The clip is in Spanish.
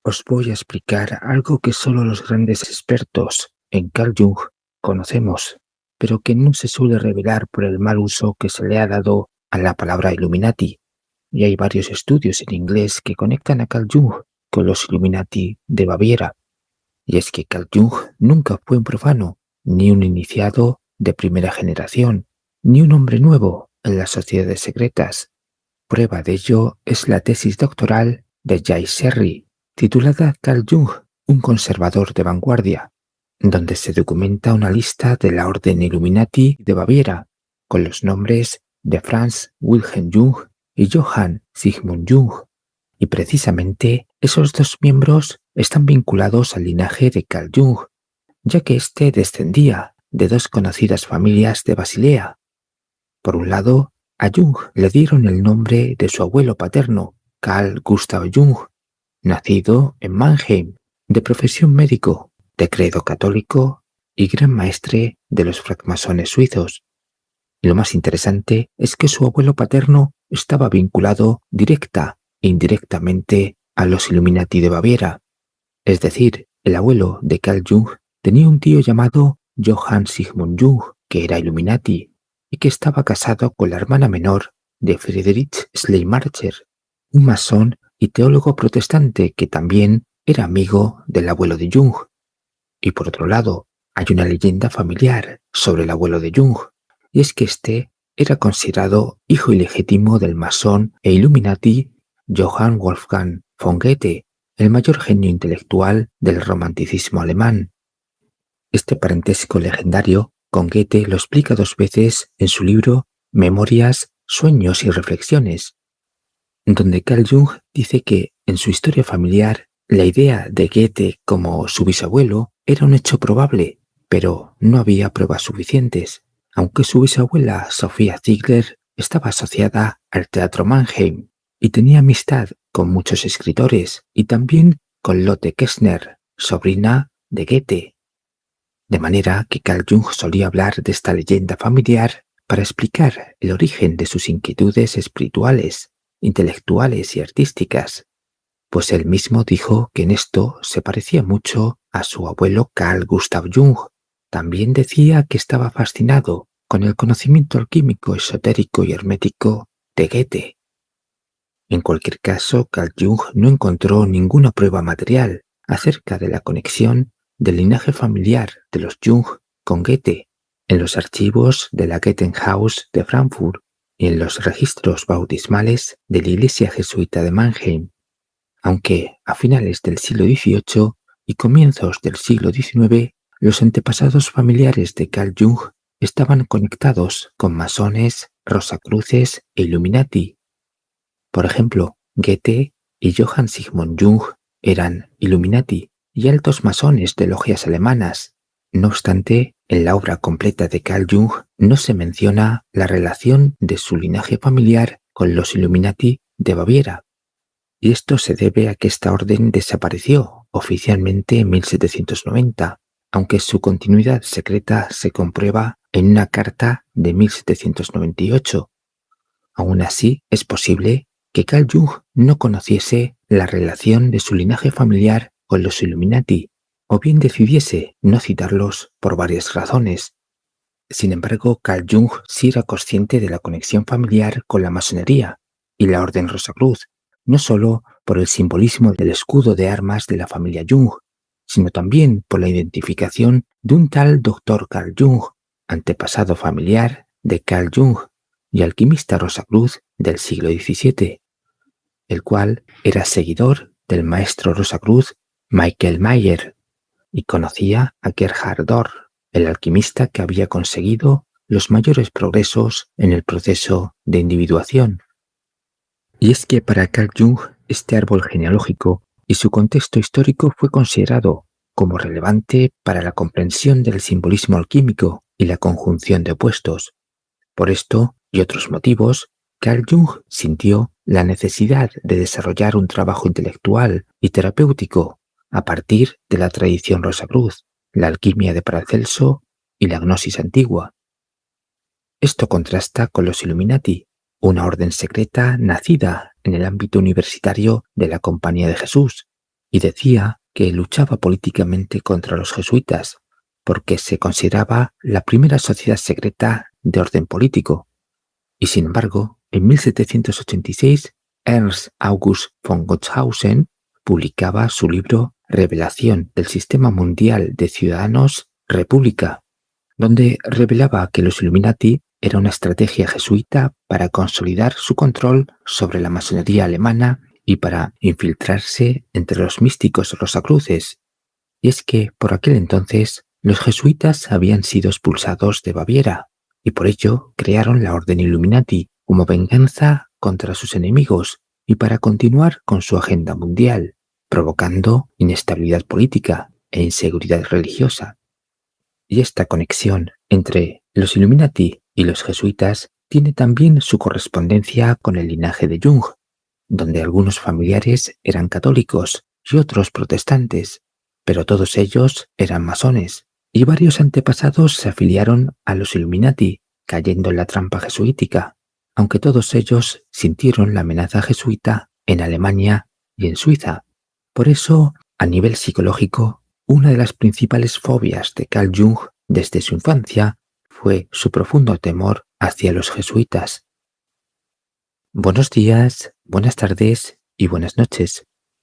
os voy a explicar algo que solo los grandes expertos en Carl Jung conocemos, pero que no se suele revelar por el mal uso que se le ha dado a la palabra Illuminati. Y hay varios estudios en inglés que conectan a Carl Jung con los Illuminati de Baviera. Y es que Carl Jung nunca fue un profano, ni un iniciado de primera generación, ni un hombre nuevo en las sociedades secretas. Prueba de ello es la tesis doctoral de Jay Sherry, titulada Carl Jung, un conservador de vanguardia, donde se documenta una lista de la Orden Illuminati de Baviera, con los nombres de Franz Wilhelm Jung y Johann Sigmund Jung. Y precisamente esos dos miembros están vinculados al linaje de Carl Jung, ya que éste descendía de dos conocidas familias de Basilea. Por un lado, a Jung le dieron el nombre de su abuelo paterno, Carl Gustav Jung, nacido en Mannheim, de profesión médico, de credo católico y gran maestre de los francmasones suizos. Y lo más interesante es que su abuelo paterno estaba vinculado directa e indirectamente a los Illuminati de Baviera. Es decir, el abuelo de Carl Jung tenía un tío llamado Johann Sigmund Jung, que era Illuminati, y que estaba casado con la hermana menor de Friedrich Schleiermacher, un masón y teólogo protestante que también era amigo del abuelo de Jung. Y por otro lado, hay una leyenda familiar sobre el abuelo de Jung, y es que éste era considerado hijo ilegítimo del masón e Illuminati Johann Wolfgang von Goethe, el mayor genio intelectual del romanticismo alemán. Este parentesco legendario con Goethe lo explica dos veces en su libro Memorias, Sueños y Reflexiones, donde Carl Jung dice que, en su historia familiar, la idea de Goethe como su bisabuelo era un hecho probable, pero no había pruebas suficientes, aunque su bisabuela Sophia Ziegler estaba asociada al Teatro Mannheim y tenía amistad con muchos escritores y también con Lotte Kessner, sobrina de Goethe. De manera que Carl Jung solía hablar de esta leyenda familiar para explicar el origen de sus inquietudes espirituales, intelectuales y artísticas, pues él mismo dijo que en esto se parecía mucho a su abuelo Carl Gustav Jung. También decía que estaba fascinado con el conocimiento alquímico, esotérico y hermético de Goethe. En cualquier caso, Carl Jung no encontró ninguna prueba material acerca de la conexión del linaje familiar de los Jung con Goethe en los archivos de la Goethehaus de Frankfurt y en los registros bautismales de la Iglesia Jesuita de Mannheim, aunque a finales del siglo XVIII y comienzos del siglo XIX los antepasados familiares de Carl Jung estaban conectados con masones, rosacruces e Illuminati. Por ejemplo, Goethe y Johann Sigmund Jung eran Illuminati y altos masones de logias alemanas. No obstante, en la obra completa de Carl Jung no se menciona la relación de su linaje familiar con los Illuminati de Baviera. Y esto se debe a que esta orden desapareció oficialmente en 1790, aunque su continuidad secreta se comprueba en una carta de 1798. Aún así, es posible que Carl Jung no conociese la relación de su linaje familiar con los Illuminati, o bien decidiese no citarlos por varias razones. Sin embargo, Carl Jung sí era consciente de la conexión familiar con la masonería y la Orden Rosacruz, no solo por el simbolismo del escudo de armas de la familia Jung, sino también por la identificación de un tal Dr. Carl Jung, antepasado familiar de Carl Jung y alquimista Rosacruz del siglo XVII, el cual era seguidor del maestro Rosacruz Michael Mayer y conocía a Gerhard Dörr, el alquimista que había conseguido los mayores progresos en el proceso de individuación. Y es que para Carl Jung este árbol genealógico y su contexto histórico fue considerado como relevante para la comprensión del simbolismo alquímico y la conjunción de opuestos. Por esto y otros motivos, Carl Jung sintió la necesidad de desarrollar un trabajo intelectual y terapéutico a partir de la tradición Rosacruz, la alquimia de Paracelso y la gnosis antigua. Esto contrasta con los Illuminati, una orden secreta nacida en el ámbito universitario de la Compañía de Jesús y decía que luchaba políticamente contra los jesuitas porque se consideraba la primera sociedad secreta de orden político. Y sin embargo, en 1786, Ernst August von Gotthausen publicaba su libro Revelación del Sistema Mundial de Ciudadanos República, donde revelaba que los Illuminati era una estrategia jesuita para consolidar su control sobre la masonería alemana y para infiltrarse entre los místicos rosacruces. Y es que por aquel entonces los jesuitas habían sido expulsados de Baviera y por ello crearon la Orden Illuminati como venganza contra sus enemigos y para continuar con su agenda mundial, provocando inestabilidad política e inseguridad religiosa. Y esta conexión entre los Illuminati y los jesuitas tiene también su correspondencia con el linaje de Jung, donde algunos familiares eran católicos y otros protestantes, pero todos ellos eran masones, y varios antepasados se afiliaron a los Illuminati, cayendo en la trampa jesuítica, aunque todos ellos sintieron la amenaza jesuita en Alemania y en Suiza. Por eso, a nivel psicológico, una de las principales fobias de Carl Jung desde su infancia fue su profundo temor hacia los jesuitas. Buenos días, buenas tardes y buenas noches.